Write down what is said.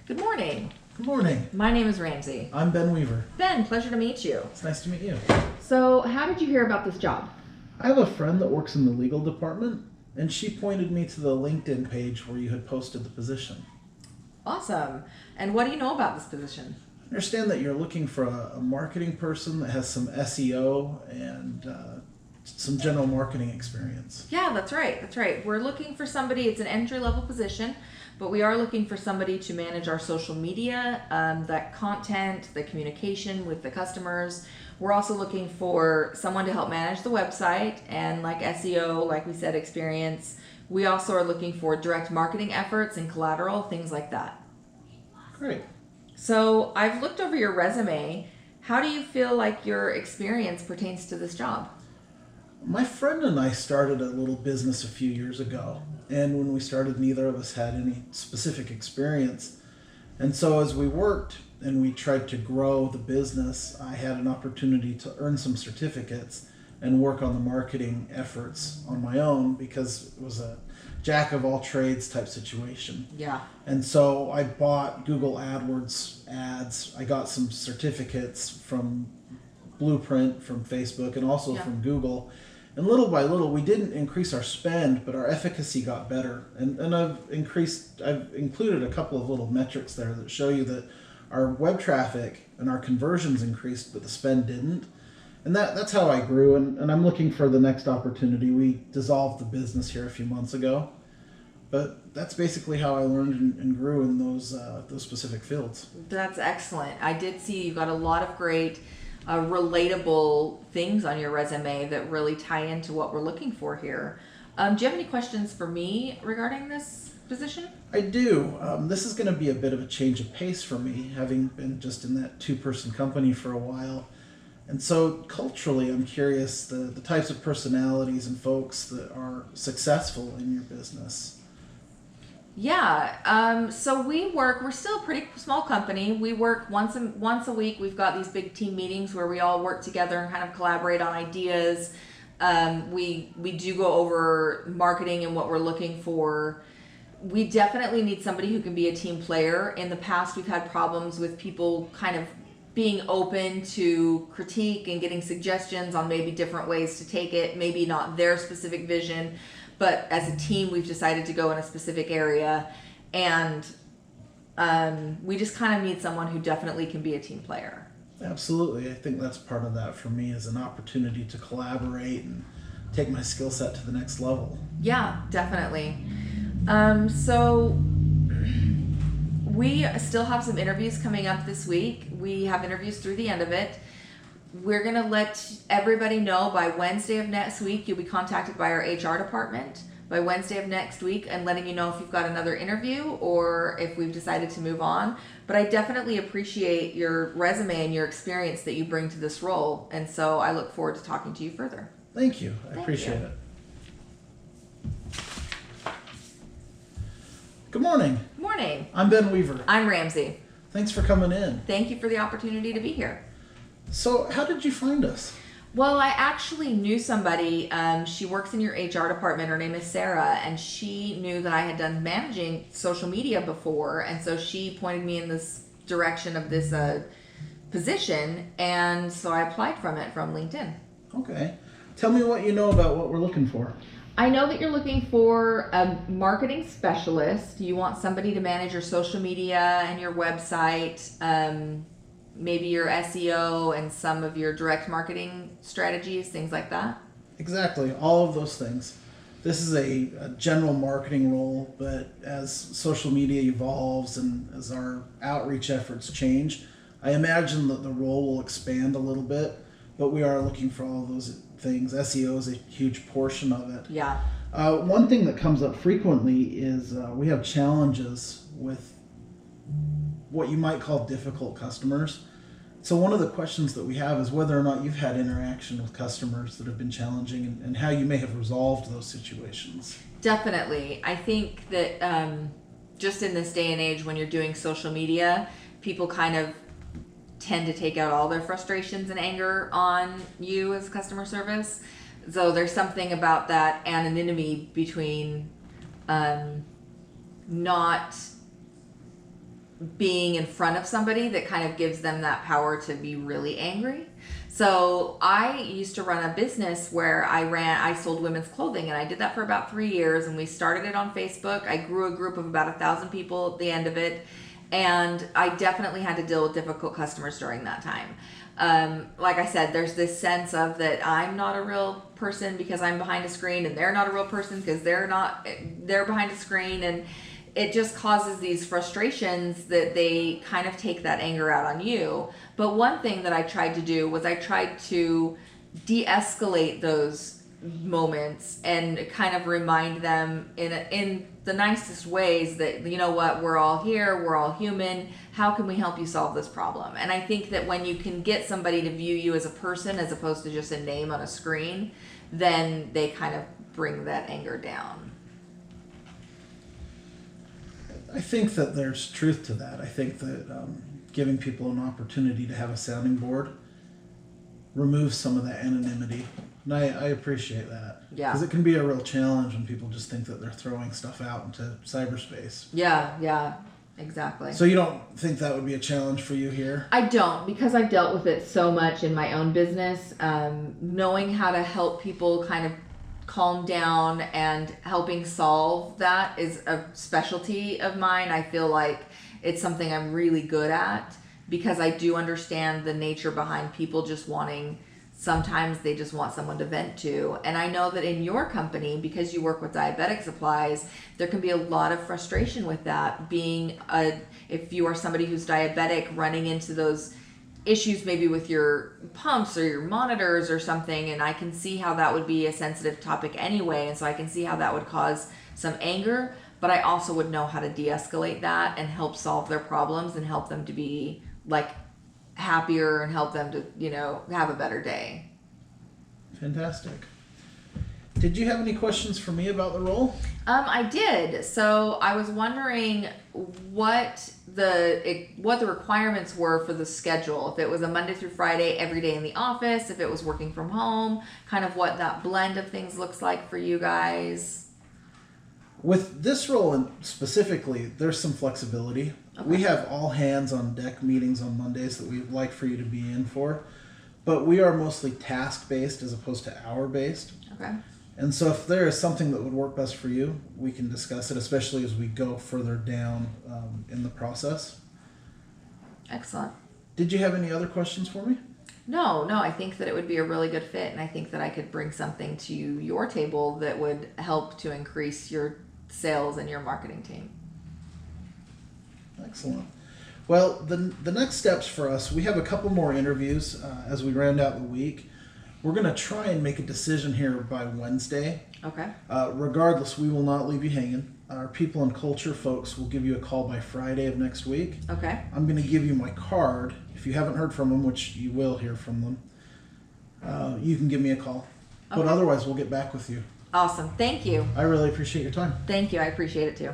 Good morning. Good morning. My name is Ramsey. I'm Ben Weaver. Ben, pleasure to meet you. It's nice to meet you. So, how did you hear about this job? I have a friend that works in the legal department, and she pointed me to the LinkedIn page where you had posted the position. Awesome. And what do you know about this position? I understand that you're looking for a marketing person that has some SEO and some general marketing experience. Yeah, that's right. That's right. We're looking for somebody, it's an entry-level position, but we are looking for somebody to manage our social media, that content, the communication with the customers. We're also looking for someone to help manage the website and like SEO, like we said, experience. We also are looking for direct marketing efforts and collateral, things like that. Great. So I've looked over your resume. How do you feel like your experience pertains to this job? My friend and I started a little business a few years ago, and when we started, neither of us had any specific experience. And so as we worked and we tried to grow the business, I had an opportunity to earn some certificates and work on the marketing efforts on my own because it was a jack of all trades type situation. Yeah. And so I bought Google AdWords ads. I got some certificates from Blueprint, from Facebook, and also from Google. And little by little, we didn't increase our spend, but our efficacy got better. And I've included a couple of little metrics there that show you that our web traffic and our conversions increased, but the spend didn't. And that's how I grew, and I'm looking for the next opportunity. We dissolved the business here a few months ago, but that's basically how I learned and grew in those specific fields. That's excellent. I did see you got a lot of great relatable things on your resume that really tie into what we're looking for here. Do you have any questions for me regarding this position? I do. This is going to be a bit of a change of pace for me, having been just in that two-person company for a while. And so culturally, I'm curious the types of personalities and folks that are successful in your business. Yeah, so we're still a pretty small company. We work once a week. We've got these big team meetings where we all work together and kind of collaborate on ideas. We do go over marketing and what we're looking for. We definitely need somebody who can be a team player. In the past, we've had problems with people kind of being open to critique and getting suggestions on maybe different ways to take it, maybe not their specific vision. But as a team, we've decided to go in a specific area, and we just kind of need someone who definitely can be a team player. Absolutely. I think that's part of that for me, is an opportunity to collaborate and take my skill set to the next level. Yeah, definitely. So we still have some interviews coming up this week. We have interviews through the end of it. We're going to let everybody know by Wednesday of next week. You'll be contacted by our HR department by Wednesday of next week and letting you know if you've got another interview or if we've decided to move on. But I definitely appreciate your resume and your experience that you bring to this role. And so I look forward to talking to you further. Thank you. I appreciate it. Good morning. Good morning. I'm Ben Weaver. I'm Ramsey. Thanks for coming in. Thank you for the opportunity to be here. So how did you find us? Well, I actually knew somebody. She works in your HR department. Her name is Sarah, and she knew that I had done managing social media before, and so she pointed me in this direction of this position, and so I applied from LinkedIn. Okay. Tell me what you know about what we're looking for. I know that you're looking for a marketing specialist. You want somebody to manage your social media and your website, maybe your SEO and some of your direct marketing strategies, things like that? Exactly, all of those things. This is a general marketing role, but as social media evolves and as our outreach efforts change, I imagine that the role will expand a little bit, but we are looking for all of those things. SEO is a huge portion of it. Yeah. One thing that comes up frequently is we have challenges with what you might call difficult customers. So one of the questions that we have is whether or not you've had interaction with customers that have been challenging and how you may have resolved those situations. Definitely. I think that just in this day and age when you're doing social media, people kind of tend to take out all their frustrations and anger on you as customer service. So there's something about that anonymity between not being in front of somebody that kind of gives them that power to be really angry. So I used to run a business where I sold women's clothing, and I did that for about 3 years, and we started it on Facebook. I grew a group of about 1,000 people at the end of it, and I definitely had to deal with difficult customers during that time. Like I said, there's this sense of that I'm not a real person because I'm behind a screen, and they're not a real person because they're behind a screen, and it just causes these frustrations that they kind of take that anger out on you. But one thing that I tried to do was I tried to de-escalate those moments and kind of remind them in the nicest ways that, you know what, we're all here, we're all human. How can we help you solve this problem? And I think that when you can get somebody to view you as a person as opposed to just a name on a screen, then they kind of bring that anger down. I think that there's truth to that. I think that giving people an opportunity to have a sounding board removes some of that anonymity. And I appreciate that. Yeah. Because it can be a real challenge when people just think that they're throwing stuff out into cyberspace. Yeah, exactly. So you don't think that would be a challenge for you here? I don't, because I've dealt with it so much in my own business. Knowing how to help people kind of calm down and helping solve that is a specialty of mine. I feel like it's something I'm really good at because I do understand the nature behind people just wanting, sometimes they just want someone to vent to. And I know that in your company, because you work with diabetic supplies, there can be a lot of frustration with that. If you are somebody who's diabetic, running into those issues maybe with your pumps or your monitors or something, and I can see how that would be a sensitive topic anyway, and so I can see how that would cause some anger, but I also would know how to de-escalate that and help solve their problems and help them to be like happier and help them to, you know, have a better day. Fantastic. Did you have any questions for me about the role? I did. So I was wondering what the requirements were for the schedule. If it was a Monday through Friday, every day in the office, if it was working from home, kind of what that blend of things looks like for you guys. With this role specifically, there's some flexibility. Okay. We have all hands on deck meetings on Mondays that we'd like for you to be in for, but we are mostly task-based as opposed to hour-based. Okay. And so if there is something that would work best for you, we can discuss it, especially as we go further down in the process. Excellent. Did you have any other questions for me? No, I think that it would be a really good fit, and I think that I could bring something to your table that would help to increase your sales and your marketing team. Excellent. Well, the next steps for us, we have a couple more interviews as we round out the week. We're going to try and make a decision here by Wednesday. Okay. Regardless, we will not leave you hanging. Our people and culture folks will give you a call by Friday of next week. Okay. I'm going to give you my card. If you haven't heard from them, which you will hear from them, you can give me a call. Okay. But otherwise, we'll get back with you. Awesome. Thank you. I really appreciate your time. Thank you. I appreciate it too.